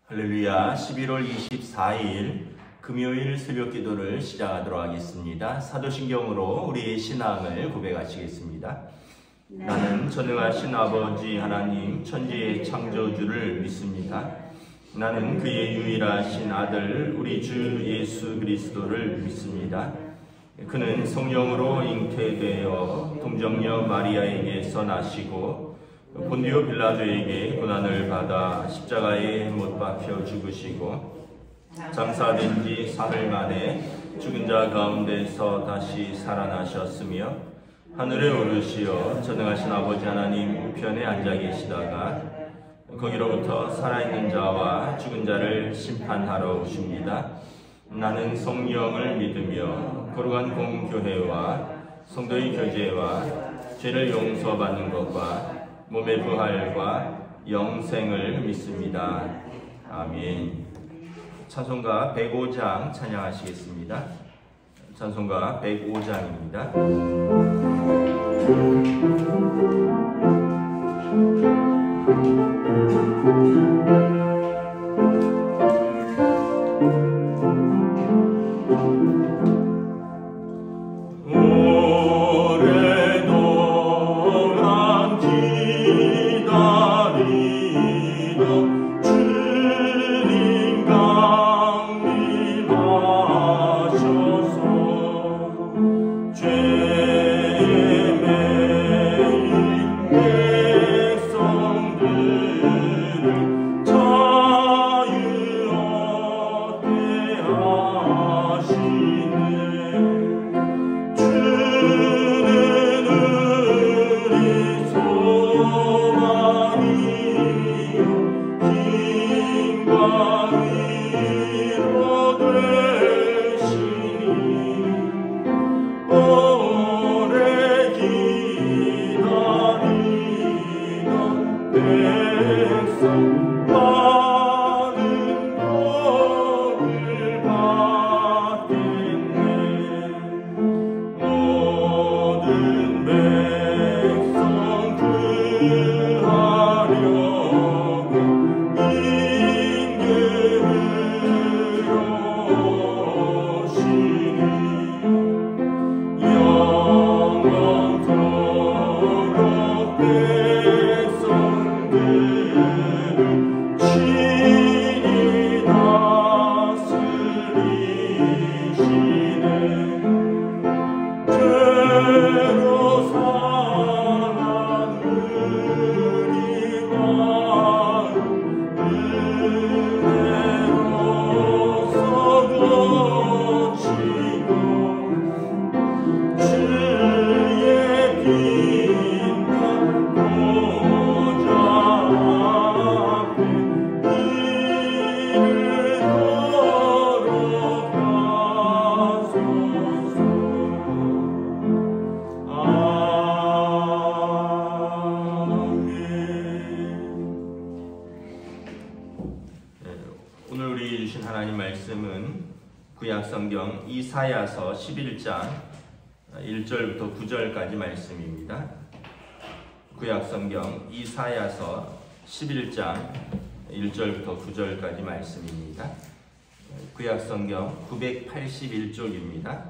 할렐루야. 11월 24일 금요일 새벽 기도를 시작하도록 하겠습니다. 사도신경으로 우리의 신앙을 고백하시겠습니다. 나는 전능하신 아버지 하나님 천지의 창조주를 믿습니다. 나는 그의 유일하신 아들 우리 주 예수 그리스도를 믿습니다. 그는 성령으로 잉태되어 동정녀 마리아에게서 나시고 본디오 빌라도에게 고난을 받아 십자가에 못 박혀 죽으시고 장사된 지 사흘 만에 죽은 자 가운데서 다시 살아나셨으며 하늘에 오르시어 전능하신 아버지 하나님 우편에 앉아 계시다가 거기로부터 살아있는 자와 죽은 자를 심판하러 오십니다. 나는 성령을 믿으며 거룩한 공교회와 성도의 교제와 죄를 용서받는 것과 몸의 부활과 영생을 믿습니다. 아멘. 찬송가 105장 찬양하시겠습니다. 찬송가 105장입니다. 구약성경 이사야서 11장 1절부터 9절까지 말씀입니다. 구약성경 이사야서 11장 1절부터 9절까지 말씀입니다. 구약성경 981쪽입니다.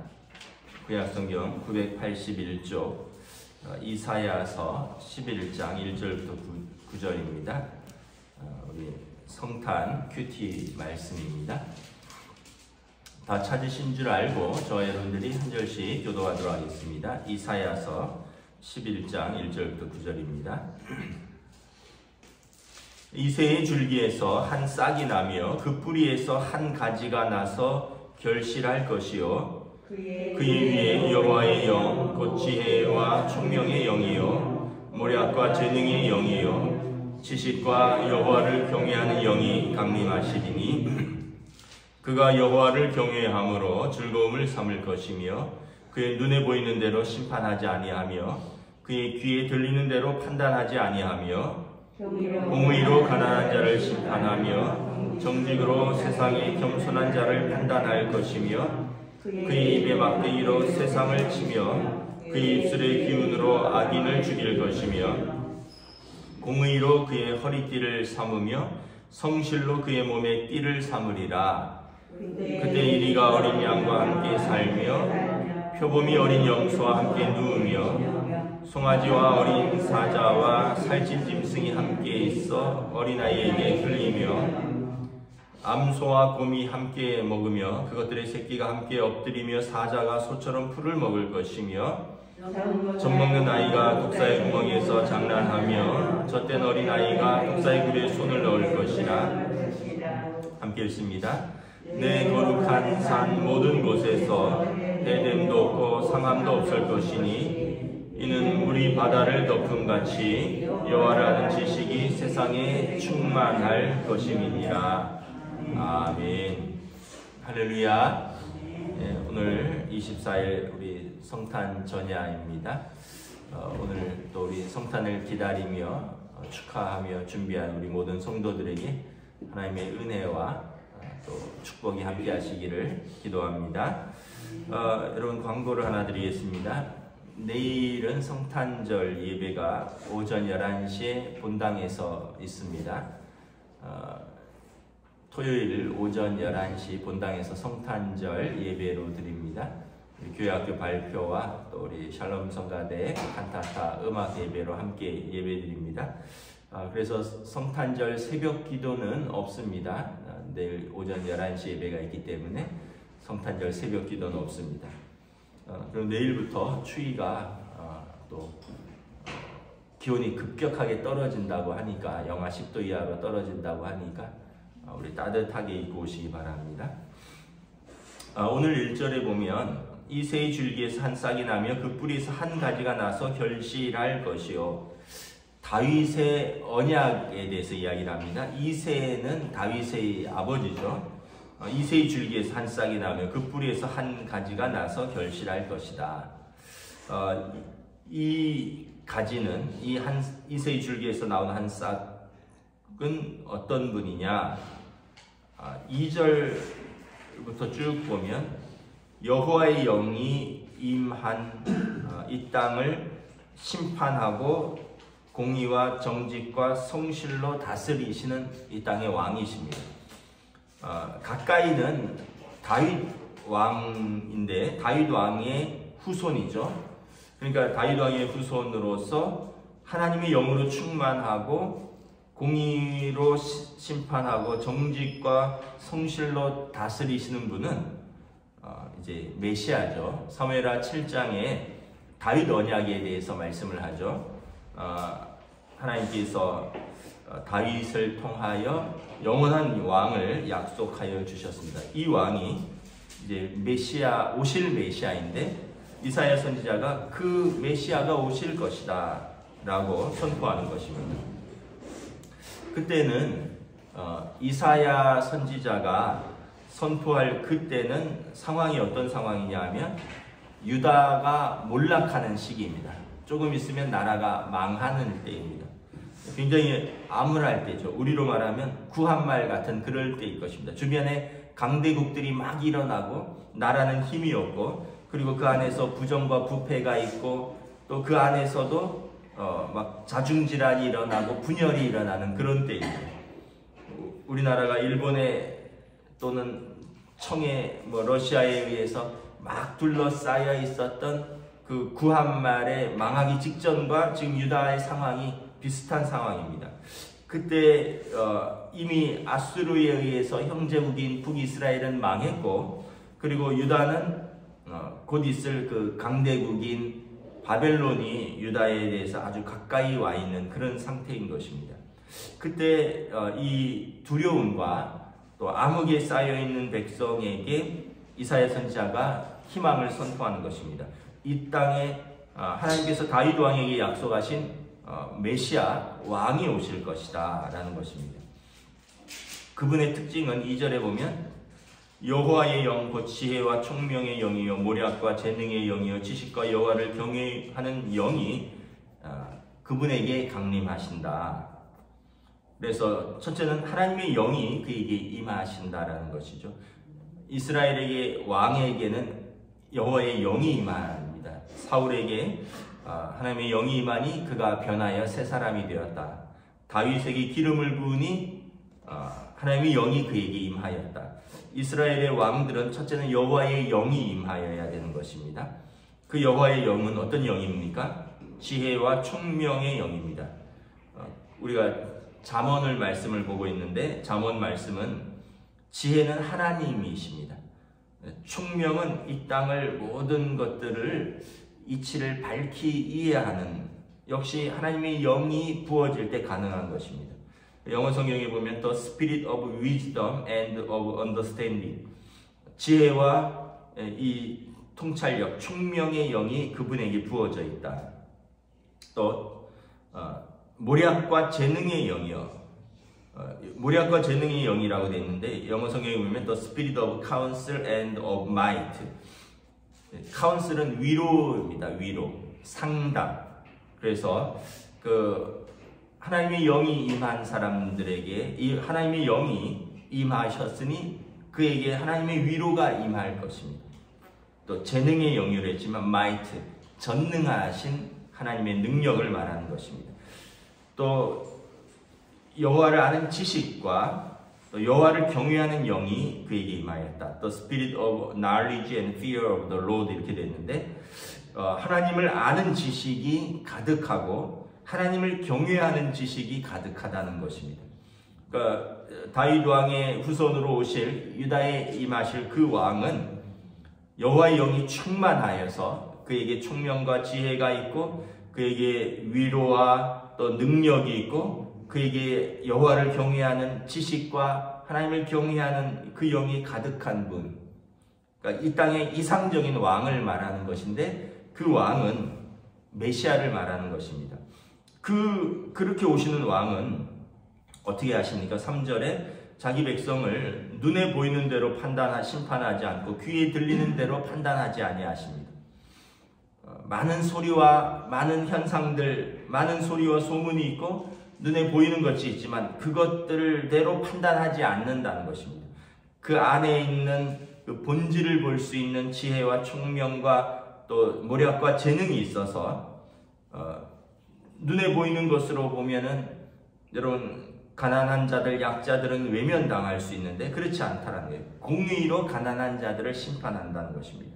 구약성경 981쪽 이사야서 11장 1절부터 9절입니다. 우리 성탄 큐티 말씀입니다. 다 찾으신 줄 알고 저와 여러분들이 한 절씩 교도하도록 하겠습니다. 이사야서 11장 1절부터 9절입니다. 이새의 줄기에서 한 싹이 나며 그 뿌리에서 한 가지가 나서 결실할 것이요 그의 위에 여호와의 영 곧 지혜와 총명의 영이요 모략과 재능의 영이요 지식과 여호와를 경외하는 영이 강림하시리니 그가 여호와를 경외함으로 즐거움을 삼을 것이며 그의 눈에 보이는 대로 심판하지 아니하며 그의 귀에 들리는 대로 판단하지 아니하며 공의로 가난한 자를 심판하며 정직으로 세상의 겸손한 자를 판단할 것이며 그의 입의 막대기로 세상을 치며 그의 입술의 기운으로 악인을 죽일 것이며 공의로 그의 허리띠를 삼으며 성실로 그의 몸에 띠를 삼으리라. 그때 이리가 어린 양과 함께 살며 표범이 어린 염소와 함께 누우며 송아지와 어린 사자와 살찐 짐승이 함께 있어 어린아이에게 흘리며 암소와 곰이 함께 먹으며 그것들의 새끼가 함께 엎드리며 사자가 소처럼 풀을 먹을 것이며 젖 먹는 아이가 독사의 구멍에서 장난하며 젖된 어린아이가 독사의 굴에 손을 넣을 것이라. 함께 읽습니다. 내 거룩한 산 모든 곳에서 해됨도 없고 상함도 없을 것이니 이는 물이 바다를 덮음같이 여호와를 아는 지식이 세상에 충만할 것임이니라. 아멘. 할렐루야. 오늘 24일 우리 성탄 전야입니다. 오늘 또 우리 성탄을 기다리며 축하하며 준비한 우리 모든 성도들에게 하나님의 은혜와 또 축복이 함께 하시기를 기도합니다. 여러분, 광고를 하나 드리겠습니다. 내일은 성탄절 예배가 오전 11시에 본당에서 있습니다. 토요일 오전 11시 본당에서 성탄절 예배로 드립니다. 교회학교 발표와 또 우리 샬롬 성가대 칸타타 음악 예배로 함께 예배 드립니다. 그래서 성탄절 새벽 기도는 없습니다. 내일 오전 11시 예배가 있기 때문에 성탄절 새벽 기도는 없습니다. 그럼 내일부터 추위가 또 기온이 급격하게 떨어진다고 하니까 영하 10도 이하로 떨어진다고 하니까 우리 따뜻하게 입고 오시기 바랍니다. 오늘 1절에 보면 이새의 줄기에서 한 싹이 나며 그 뿌리에서 한 가지가 나서 결실할 것이요. 다윗의 언약에 대해서 이야기를 합니다. 이새는 다윗의 아버지죠. 이새의 줄기에서 한 싹이 나며 그 뿌리에서 한 가지가 나서 결실할 것이다. 이 가지는 이새의 줄기에서 나온 한 싹은 어떤 분이냐? 2절부터 쭉 보면 여호와의 영이 임한 이 땅을 심판하고 공의와 정직과 성실로 다스리시는 이 땅의 왕이십니다. 가까이는 다윗 왕인데 다윗 왕의 후손이죠. 그러니까 다윗 왕의 후손으로서 하나님의 영으로 충만하고 공의로 심판하고 정직과 성실로 다스리시는 분은 이제 메시아죠. 사무엘하 7장에 다윗 언약에 대해서 말씀을 하죠. 하나님께서 다윗을 통하여 영원한 왕을 약속하여 주셨습니다. 이 왕이 이제 메시아, 오실 메시아인데 이사야 선지자가 그 메시아가 오실 것이다 라고 선포하는 것입니다. 그때는 이사야 선지자가 선포할 그때는 상황이 어떤 상황이냐 하면 유다가 몰락하는 시기입니다. 조금 있으면 나라가 망하는 때입니다. 굉장히 암울할 때죠. 우리로 말하면 구한말 같은 그럴 때일 것입니다. 주변에 강대국들이 막 일어나고 나라는 힘이 없고 그리고 그 안에서 부정과 부패가 있고 또 그 안에서도 막 자중질환이 일어나고 분열이 일어나는 그런 때입니다. 우리나라가 일본에 또는 청해 러시아에 의해서 막 둘러싸여 있었던 그 구한말의 망하기 직전과 지금 유다의 상황이 비슷한 상황입니다. 그때 이미 아수르에 의해서 형제국인 북이스라엘은 망했고 그리고 유다는 곧 있을 그 강대국인 바벨론이 유다에 대해서 아주 가까이 와 있는 그런 상태인 것입니다. 그때 이 두려움과 또 암흑에 쌓여 있는 백성에게 이사야 선지자가 희망을 선포하는 것입니다. 이 땅에 하나님께서 다윗 왕에게 약속하신 메시아 왕이 오실 것이다 라는 것입니다. 그분의 특징은 2절에 보면 여호와의 영 곧 지혜와 총명의 영이요 모략과 재능의 영이요 지식과 여호와를 경외하는 영이 그분에게 강림하신다. 그래서 첫째는 하나님의 영이 그에게 임하신다라는 것이죠. 이스라엘에게 왕에게는 여호와의 영이 임합니다. 사울에게 하나님의 영이 임하니 그가 변하여 새 사람이 되었다. 다윗에게 기름을 부으니 하나님의 영이 그에게 임하였다. 이스라엘의 왕들은 첫째는 여호와의 영이 임하여야 되는 것입니다. 그 여호와의 영은 어떤 영입니까? 지혜와 총명의 영입니다. 우리가 잠언을 말씀을 보고 있는데 잠언 말씀은 지혜는 하나님이십니다. 총명은 이 땅을 모든 것들을 이치를 밝히 이해하는 역시 하나님의 영이 부어질 때 가능한 것입니다. 영어 성경에 보면 The Spirit of Wisdom and of Understanding 지혜와 이 통찰력, 총명의 영이 그분에게 부어져 있다. 또 모략과 재능의 영이요. 모략과 재능의 영이라고 되어 있는데 영어 성경에 보면 The Spirit of Counsel and of Might Counsel은 위로입니다. 위로, 상담. 그래서 하나님의 영이 임한 사람들에게 이 하나님의 영이 임하셨으니 그에게 하나님의 위로가 임할 것입니다. 또 재능의 영이라고 했지만 might, 전능하신 하나님의 능력을 말하는 것입니다. 또 여호와를 아는 지식과 또 여호와를 경외하는 영이 그에게 임하였다. The spirit of knowledge and fear of the Lord 이렇게 됐는데 하나님을 아는 지식이 가득하고 하나님을 경외하는 지식이 가득하다는 것입니다. 그러니까 다윗 왕의 후손으로 오실 유다에 임하실 그 왕은 여호와의 영이 충만하여서 그에게 총명과 지혜가 있고 그에게 위로와 또 능력이 있고 그에게 여호와를 경외하는 지식과 하나님을 경외하는 그 영이 가득한 분. 그러니까 이 땅의 이상적인 왕을 말하는 것인데 그 왕은 메시아를 말하는 것입니다. 그렇게 오시는 왕은 어떻게 하십니까? 3절에 자기 백성을 눈에 보이는 대로 심판하지 않고 귀에 들리는 대로 판단하지 아니하십니다. 많은 소리와 많은 현상들, 많은 소리와 소문이 있고 눈에 보이는 것이 있지만 그것들대로 판단하지 않는다는 것입니다. 그 안에 있는 그 본질을 볼 수 있는 지혜와 총명과 또 모략과 재능이 있어서 눈에 보이는 것으로 보면은 여러분 가난한 자들, 약자들은 외면당할 수 있는데 그렇지 않다는 거예요. 공의로 가난한 자들을 심판한다는 것입니다.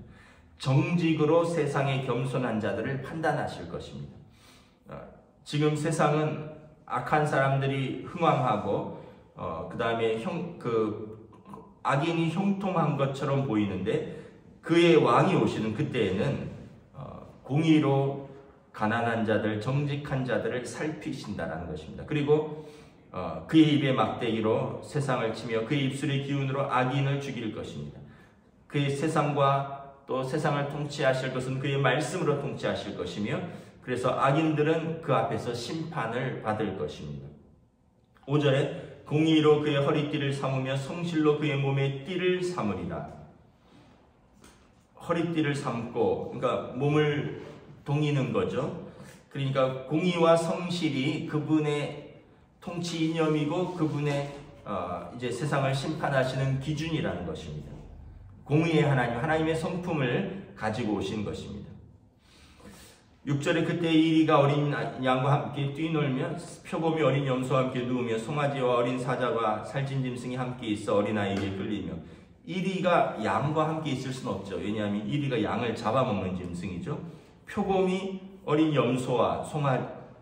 정직으로 세상의 겸손한 자들을 판단하실 것입니다. 지금 세상은 악한 사람들이 흥왕하고 그 다음에 악인이 형통한 것처럼 보이는데 그의 왕이 오시는 그때에는 공의로 가난한 자들, 정직한 자들을 살피신다는 것입니다. 그리고 그의 입의 막대기로 세상을 치며 그의 입술의 기운으로 악인을 죽일 것입니다. 그의 세상과 또 세상을 통치하실 것은 그의 말씀으로 통치하실 것이며 그래서 악인들은 그 앞에서 심판을 받을 것입니다. 5절에 공의로 그의 허리띠를 삼으며 성실로 그의 몸에 띠를 삼으리라. 허리띠를 삼고 그러니까 몸을 동이는 거죠. 그러니까 공의와 성실이 그분의 통치 이념이고 그분의 이제 세상을 심판하시는 기준이라는 것입니다. 공의의 하나님의 성품을 가지고 오신 것입니다. 6절에 그때 이리가 어린 양과 함께 뛰놀며 표범이 어린 염소와 함께 누우며 송아지와 어린 사자와 살찐 짐승이 함께 있어 어린아이에게 끌리며 이리가 양과 함께 있을 수는 없죠. 왜냐하면 이리가 양을 잡아먹는 짐승이죠. 표범이 어린 염소와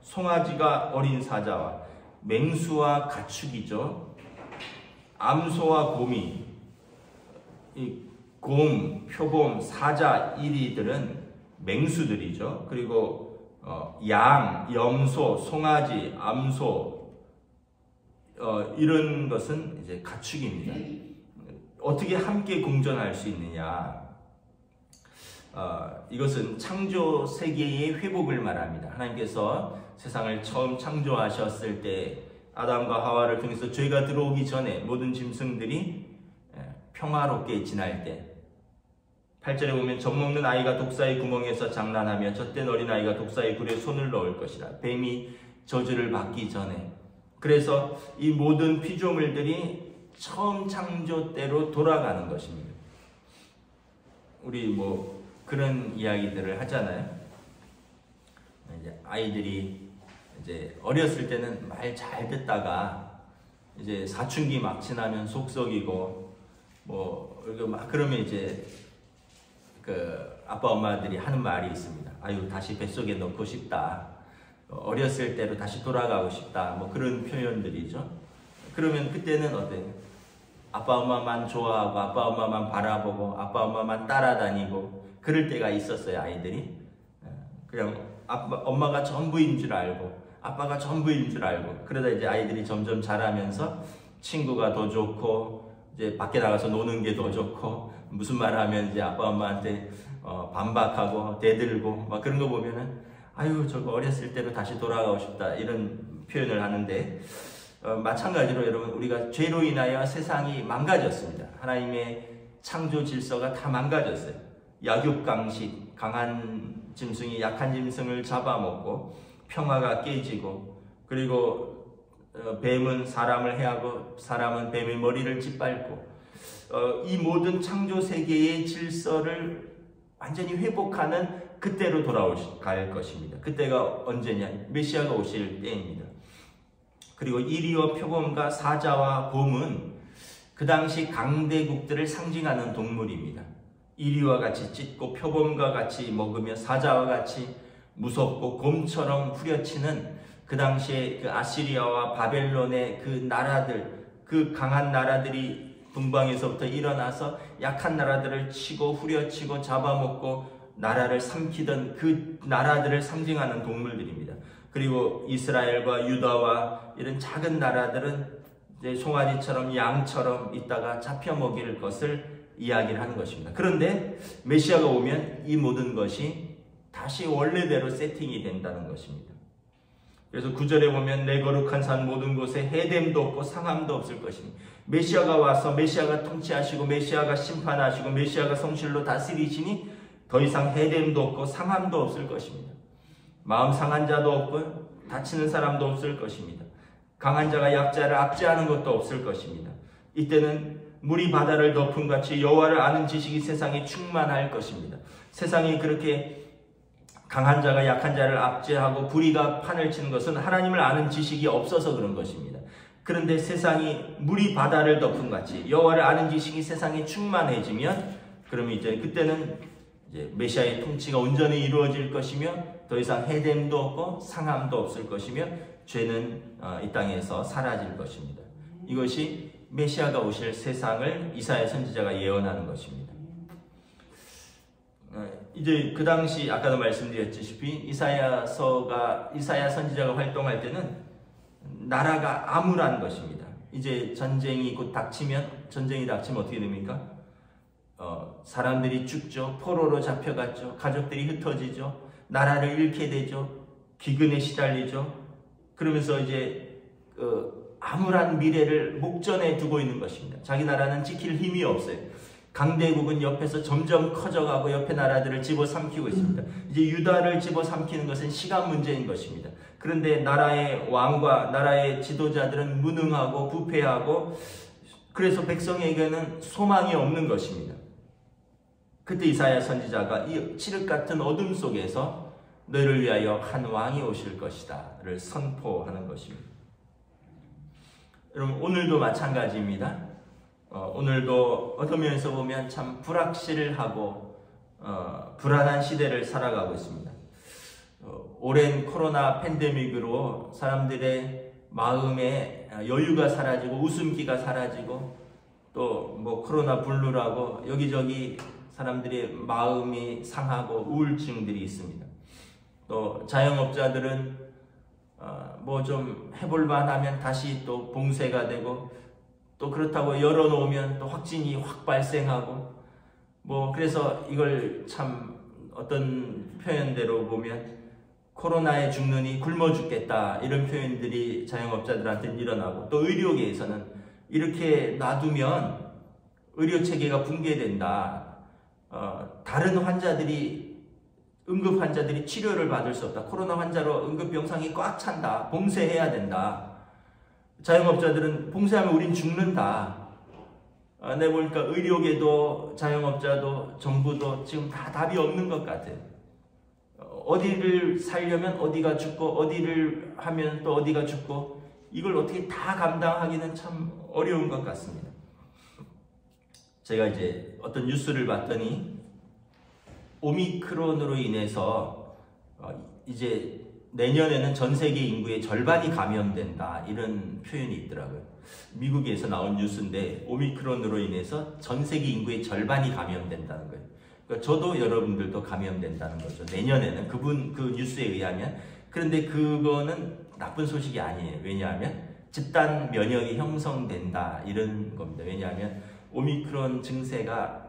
송아지가 어린 사자와 맹수와 가축이죠. 암소와 곰이 곰, 표범, 사자, 이리들은 맹수들이죠. 그리고 양, 염소, 송아지, 암소 이런 것은 이제 가축입니다. 어떻게 함께 공존할 수 있느냐? 이것은 창조 세계의 회복을 말합니다. 하나님께서 세상을 처음 창조하셨을 때 아담과 하와를 통해서 죄가 들어오기 전에 모든 짐승들이 평화롭게 지날 때 8절에 보면 젖먹는 아이가 독사의 구멍에서 장난하며 젖된 어린아이가 독사의 굴에 손을 넣을 것이라. 뱀이 저주를 받기 전에. 그래서 이 모든 피조물들이 처음 창조 때로 돌아가는 것입니다. 우리 뭐 그런 이야기들을 하잖아요. 이제 아이들이 이제 어렸을 때는 말 잘 듣다가 이제 사춘기 막 지나면 속썩이고 뭐 막 그러면 이제 그 아빠 엄마들이 하는 말이 있습니다. 아유, 다시 뱃속에 넣고 싶다. 어렸을 때로 다시 돌아가고 싶다. 뭐 그런 표현들이죠. 그러면 그때는 어때요? 아빠 엄마만 좋아하고 아빠 엄마만 바라보고 아빠 엄마만 따라다니고 그럴 때가 있었어요, 아이들이. 그냥 엄마가 전부인 줄 알고 아빠가 전부인 줄 알고 그러다 이제 아이들이 점점 자라면서 친구가 더 좋고 이제 밖에 나가서 노는 게 더 좋고 무슨 말 하면 이제 아빠 엄마한테 반박하고 대들고 막 그런 거 보면은 아유, 저거 어렸을 때로 다시 돌아가고 싶다 이런 표현을 하는데 마찬가지로 여러분, 우리가 죄로 인하여 세상이 망가졌습니다. 하나님의 창조 질서가 다 망가졌어요. 약육강식, 강한 짐승이 약한 짐승을 잡아먹고 평화가 깨지고, 그리고 뱀은 사람을 해하고 사람은 뱀의 머리를 짓밟고, 이 모든 창조 세계의 질서를 완전히 회복하는 그때로 돌아갈 것입니다. 그때가 언제냐? 메시아가 오실 때입니다. 그리고 이리와 표범과 사자와 곰은 그 당시 강대국들을 상징하는 동물입니다. 이리와 같이 찢고 표범과 같이 먹으며 사자와 같이 무섭고 곰처럼 후려치는 그 당시에 그 아시리아와 바벨론의 그 나라들, 그 강한 나라들이 동방에서부터 일어나서 약한 나라들을 치고 후려치고 잡아먹고 나라를 삼키던 그 나라들을 상징하는 동물들입니다. 그리고 이스라엘과 유다와 이런 작은 나라들은 이제 송아지처럼 양처럼 있다가 잡혀 먹일 것을 이야기를 하는 것입니다. 그런데 메시아가 오면 이 모든 것이 다시 원래대로 세팅이 된다는 것입니다. 그래서 9절에 보면 내 거룩한 산 모든 곳에 해됨도 없고 상함도 없을 것입니다. 메시아가 와서 메시아가 통치하시고 메시아가 심판하시고 메시아가 성실로 다스리시니 더 이상 해됨도 없고 상함도 없을 것입니다. 마음 상한 자도 없고 다치는 사람도 없을 것입니다. 강한 자가 약자를 압제하는 것도 없을 것입니다. 이때는 물이 바다를 덮은 같이 여호와를 아는 지식이 세상에 충만할 것입니다. 세상이 그렇게 강한 자가 약한 자를 압제하고 불의가 판을 치는 것은 하나님을 아는 지식이 없어서 그런 것입니다. 그런데 세상이 물이 바다를 덮은 같이 여호와를 아는 지식이 세상에 충만해지면, 그러면 이제 그때는 이제 메시아의 통치가 온전히 이루어질 것이며 더 이상 해됨도 없고 상함도 없을 것이며 죄는 이 땅에서 사라질 것입니다. 이것이 메시아가 오실 세상을 이사야 선지자가 예언하는 것입니다. 이제 그 당시 아까도 말씀드렸다시피 이사야 선지자가 활동할 때는 나라가 암울한 것입니다. 이제 전쟁이 닥치면 어떻게 됩니까? 사람들이 죽죠. 포로로 잡혀갔죠. 가족들이 흩어지죠. 나라를 잃게 되죠. 기근에 시달리죠. 그러면서 이제 암울한 미래를 목전에 두고 있는 것입니다. 자기 나라는 지킬 힘이 없어요. 강대국은 옆에서 점점 커져가고 옆에 나라들을 집어삼키고 있습니다. 이제 유다를 집어삼키는 것은 시간 문제인 것입니다. 그런데 나라의 왕과 나라의 지도자들은 무능하고 부패하고, 그래서 백성에게는 소망이 없는 것입니다. 그때 이사야 선지자가 이 칠흑 같은 어둠 속에서 너희를 위하여 한 왕이 오실 것이다 를 선포하는 것입니다. 여러분, 오늘도 마찬가지입니다. 오늘도 어떤 면에서 보면 참 불확실하고 불안한 시대를 살아가고 있습니다. 오랜 코로나 팬데믹으로 사람들의 마음에 여유가 사라지고 웃음기가 사라지고, 또 뭐 코로나 블루라고 여기저기 사람들의 마음이 상하고 우울증들이 있습니다. 또 자영업자들은 뭐 좀 해볼만 하면 다시 또 봉쇄가 되고, 또 그렇다고 열어놓으면 또 확진이 확 발생하고, 뭐 그래서 이걸 참 어떤 표현대로 보면 코로나에 죽느니 굶어 죽겠다 이런 표현들이 자영업자들한테 일어나고, 또 의료계에서는 이렇게 놔두면 의료체계가 붕괴된다. 다른 환자들이, 응급 환자들이 치료를 받을 수 없다. 코로나 환자로 응급병상이 꽉 찬다. 봉쇄해야 된다. 자영업자들은 봉쇄하면 우린 죽는다. 내가 보니까 의료계도 자영업자도 정부도 지금 다 답이 없는 것 같아요. 어디를 살려면 어디가 죽고 어디를 하면 또 어디가 죽고, 이걸 어떻게 다 감당하기는 참 어려운 것 같습니다. 제가 이제 어떤 뉴스를 봤더니 오미크론으로 인해서 이제 내년에는 전 세계 인구의 절반이 감염된다, 이런 표현이 있더라고요. 미국에서 나온 뉴스인데 오미크론으로 인해서 전 세계 인구의 절반이 감염된다는 거예요. 그러니까 저도 여러분들도 감염된다는 거죠. 내년에는 그 뉴스에 의하면. 그런데 그거는 나쁜 소식이 아니에요. 왜냐하면 집단 면역이 형성된다, 이런 겁니다. 왜냐하면 오미크론 증세가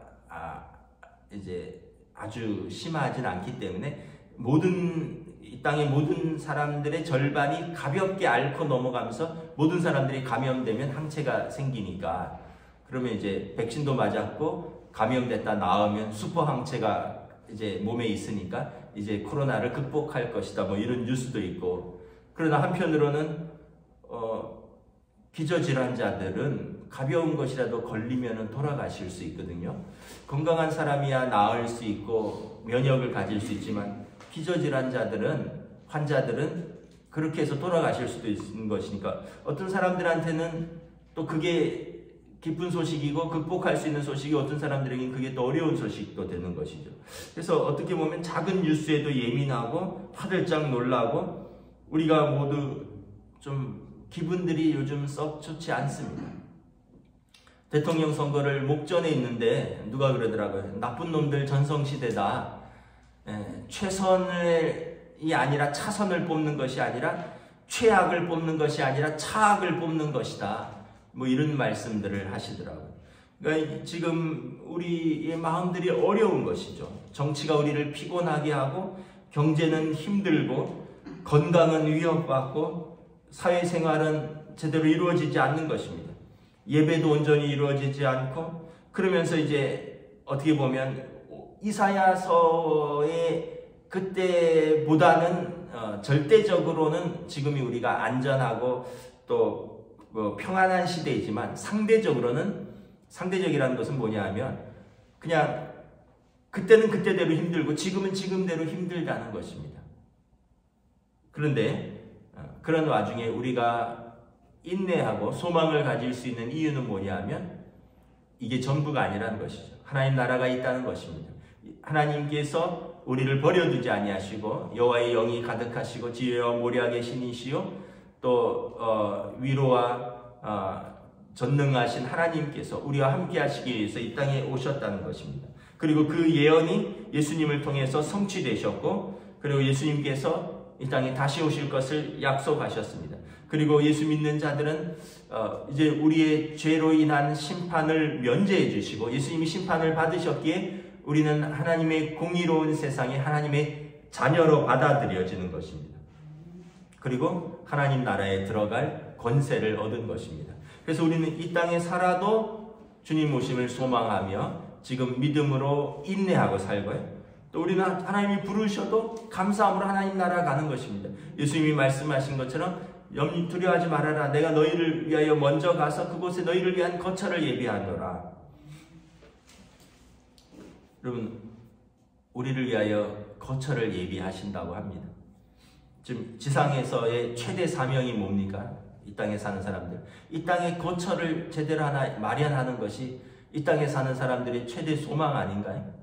이제 아주 심하진 않기 때문에 이 땅의 모든 사람들의 절반이 가볍게 앓고 넘어가면서 모든 사람들이 감염되면 항체가 생기니까, 그러면 이제 백신도 맞았고 감염됐다 나으면 슈퍼 항체가 이제 몸에 있으니까 이제 코로나를 극복할 것이다, 뭐 이런 뉴스도 있고. 그러나 한편으로는 기저질환자들은 가벼운 것이라도 걸리면 돌아가실 수 있거든요. 건강한 사람이야 나을 수 있고 면역을 가질 수 있지만 환자들은 그렇게 해서 돌아가실 수도 있는 것이니까, 어떤 사람들한테는 또 그게 기쁜 소식이고 극복할 수 있는 소식이, 어떤 사람들에게는 그게 또 어려운 소식도 되는 것이죠. 그래서 어떻게 보면 작은 뉴스에도 예민하고 화들짝 놀라고, 우리가 모두 좀 기분들이 요즘 썩 좋지 않습니다. 대통령 선거를 목전에 있는데 누가 그러더라고요. 나쁜 놈들 전성시대다. 최선이 아니라 차선을 뽑는 것이 아니라, 최악을 뽑는 것이 아니라 차악을 뽑는 것이다, 뭐 이런 말씀들을 하시더라고요. 그러니까 지금 우리의 마음들이 어려운 것이죠. 정치가 우리를 피곤하게 하고, 경제는 힘들고, 건강은 위협받고, 사회생활은 제대로 이루어지지 않는 것입니다. 예배도 온전히 이루어지지 않고, 그러면서 이제 어떻게 보면 이사야서의 그때보다는 절대적으로는 지금이 우리가 안전하고 또 평안한 시대이지만, 상대적이라는 것은 뭐냐면 그냥 그때는 그때대로 힘들고 지금은 지금대로 힘들다는 것입니다. 그런데 그런 와중에 우리가 인내하고 소망을 가질 수 있는 이유는 뭐냐면 이게 전부가 아니라는 것이죠. 하나님 나라가 있다는 것입니다. 하나님께서 우리를 버려두지 아니하시고 여호와의 영이 가득하시고 지혜와 모략의 신이시요 또 위로와 전능하신 하나님께서 우리와 함께 하시기 위해서 이 땅에 오셨다는 것입니다. 그리고 그 예언이 예수님을 통해서 성취되셨고, 그리고 예수님께서 이 땅에 다시 오실 것을 약속하셨습니다. 그리고 예수 믿는 자들은 이제 우리의 죄로 인한 심판을 면제해 주시고, 예수님이 심판을 받으셨기에 우리는 하나님의 공의로운 세상에 하나님의 자녀로 받아들여지는 것입니다. 그리고 하나님 나라에 들어갈 권세를 얻은 것입니다. 그래서 우리는 이 땅에 살아도 주님 오심을 소망하며 지금 믿음으로 인내하고 살고요. 또 우리는 하나님이 부르셔도 감사함으로 하나님 나라 가는 것입니다. 예수님이 말씀하신 것처럼 두려워하지 말아라. 내가 너희를 위하여 먼저 가서 그곳에 너희를 위한 거처를 예비하노라. 여러분, 우리를 위하여 거처를 예비하신다고 합니다. 지금 지상에서의 최대 사명이 뭡니까? 이 땅에 사는 사람들, 이 땅에 거처를 제대로 하나 마련하는 것이 이 땅에 사는 사람들의 최대 소망 아닌가요?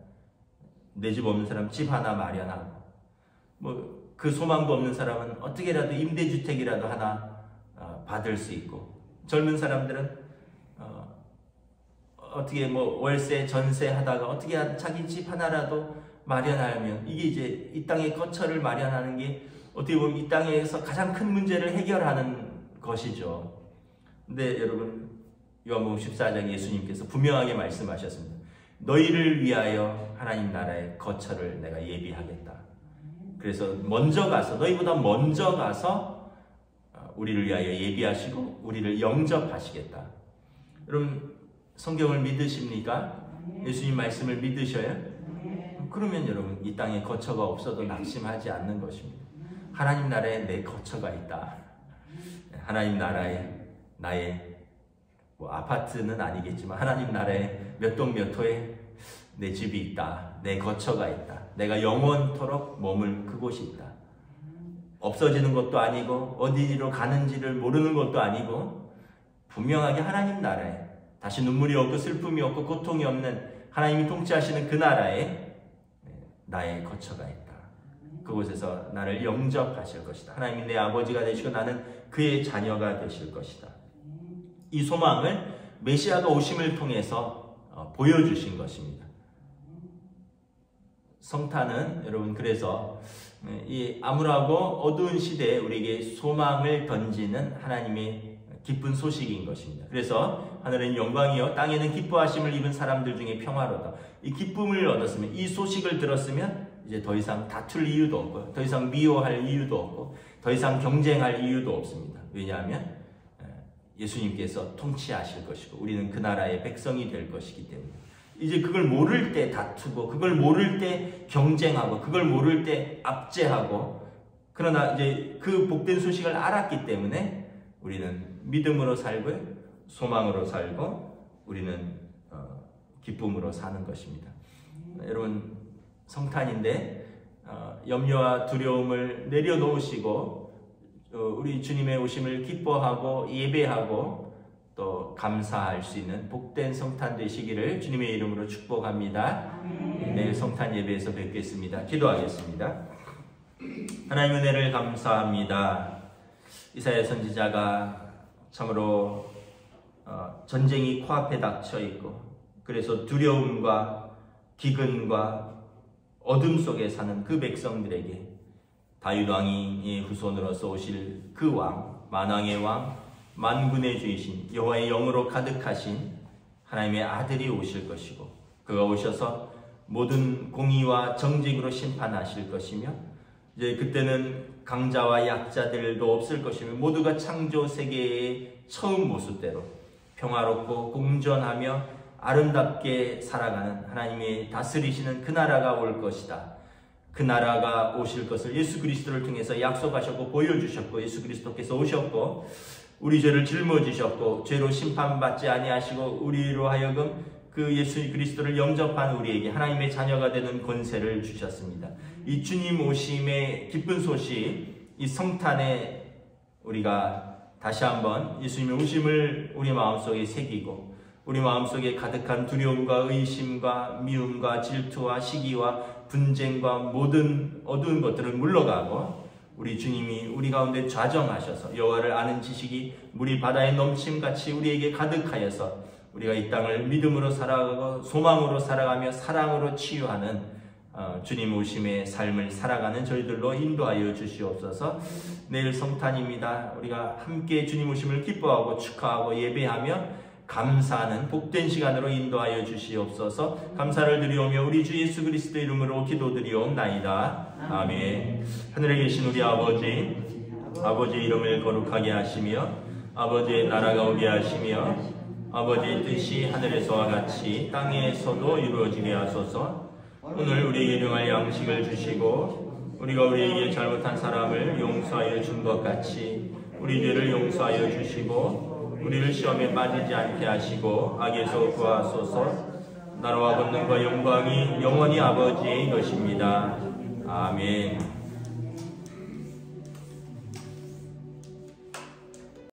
내 집 없는 사람 집 하나 마련하고, 뭐 그 소망도 없는 사람은 어떻게라도 임대주택이라도 하나 받을 수 있고, 젊은 사람들은 어떻게 뭐 월세 전세 하다가 어떻게 자기 집 하나라도 마련하면, 이게 이제 이 땅에 거처를 마련하는 게 어떻게 보면 이 땅에서 가장 큰 문제를 해결하는 것이죠. 근데 여러분, 요한복음 14장 예수님께서 분명하게 말씀하셨습니다. 너희를 위하여 하나님 나라의 거처를 내가 예비하겠다. 그래서 먼저 가서, 너희보다 먼저 가서 우리를 위하여 예비하시고 우리를 영접하시겠다. 여러분, 성경을 믿으십니까? 예수님 말씀을 믿으셔요? 그러면 여러분, 이 땅에 거처가 없어도 낙심하지 않는 것입니다. 하나님 나라에 내 거처가 있다. 하나님 나라에 나의 아파트는 아니겠지만 하나님 나라에 몇 동 몇 호에 내 집이 있다. 내 거처가 있다. 내가 영원토록 머물 그곳이 있다. 없어지는 것도 아니고 어디로 가는지를 모르는 것도 아니고 분명하게 하나님 나라에 다시 눈물이 없고 슬픔이 없고 고통이 없는 하나님이 통치하시는 그 나라에 나의 거처가 있다. 그곳에서 나를 영접하실 것이다. 하나님이 내 아버지가 되시고 나는 그의 자녀가 되실 것이다. 이 소망을 메시아가 오심을 통해서 보여주신 것입니다. 성탄은 여러분 그래서 이 암울하고 어두운 시대에 우리에게 소망을 던지는 하나님의 기쁜 소식인 것입니다. 그래서 하늘은 영광이요 땅에는 기뻐하심을 입은 사람들 중에 평화로다. 이 기쁨을 얻었으면, 이 소식을 들었으면 이제 더 이상 다툴 이유도 없고 더 이상 미워할 이유도 없고 더 이상 경쟁할 이유도 없습니다. 왜냐하면 예수님께서 통치하실 것이고 우리는 그 나라의 백성이 될 것이기 때문에 이제 그걸 모를 때 다투고 그걸 모를 때 경쟁하고 그걸 모를 때 압제하고, 그러나 이제 그 복된 소식을 알았기 때문에 우리는 믿음으로 살고 소망으로 살고 우리는 기쁨으로 사는 것입니다. 여러분 성탄인데 염려와 두려움을 내려놓으시고 우리 주님의 오심을 기뻐하고 예배하고 또 감사할 수 있는 복된 성탄 되시기를 주님의 이름으로 축복합니다. 내일 성탄 예배에서 뵙겠습니다. 기도하겠습니다. 하나님 은혜를 감사합니다. 이사야 선지자가 참으로 전쟁이 코앞에 닥쳐 있고 그래서 두려움과 기근과 어둠 속에 사는 그 백성들에게 다윗 왕의 후손으로서 오실 그 왕, 만왕의 왕, 만군의 주이신 여호와의 영으로 가득하신 하나님의 아들이 오실 것이고 그가 오셔서 모든 공의와 정직으로 심판하실 것이며 이제 그때는 강자와 약자들도 없을 것이며 모두가 창조 세계의 처음 모습대로 평화롭고 공존하며 아름답게 살아가는 하나님의 다스리시는 그 나라가 올 것이다. 그 나라가 오실 것을 예수 그리스도를 통해서 약속하셨고 보여주셨고 예수 그리스도께서 오셨고 우리 죄를 짊어지셨고 죄로 심판받지 아니하시고 우리로 하여금 그 예수 그리스도를 영접한 우리에게 하나님의 자녀가 되는 권세를 주셨습니다. 이 주님 오심의 기쁜 소식, 이 성탄에 우리가 다시 한번 예수님의 오심을 우리 마음속에 새기고 우리 마음속에 가득한 두려움과 의심과 미움과 질투와 시기와 분쟁과 모든 어두운 것들을 물러가고 우리 주님이 우리 가운데 좌정하셔서 여호와를 아는 지식이 물이 바다에 넘침같이 우리에게 가득하여서 우리가 이 땅을 믿음으로 살아가고 소망으로 살아가며 사랑으로 치유하는 주님 오심의 삶을 살아가는 저희들로 인도하여 주시옵소서. 내일 성탄입니다. 우리가 함께 주님 오심을 기뻐하고 축하하고 예배하며 감사하는 복된 시간으로 인도하여 주시옵소서. 감사를 드리오며 우리 주 예수 그리스도 이름으로 기도드리옵나이다. 아멘. 하늘에 계신 우리 아버지, 아버지의 이름을 거룩하게 하시며 아버지의 나라가 오게 하시며 아버지의 뜻이 하늘에서와 같이 땅에서도 이루어지게 하소서. 오늘 우리에게 일용할 양식을 주시고 우리가 우리에게 잘못한 사람을 용서하여 준 것 같이 우리 죄를 용서하여 주시고 우리를 시험에 빠지지 않게 하시고 악에서 구하소서. 나라와 권능과 영광이 영원히 아버지의 것입니다. 아멘.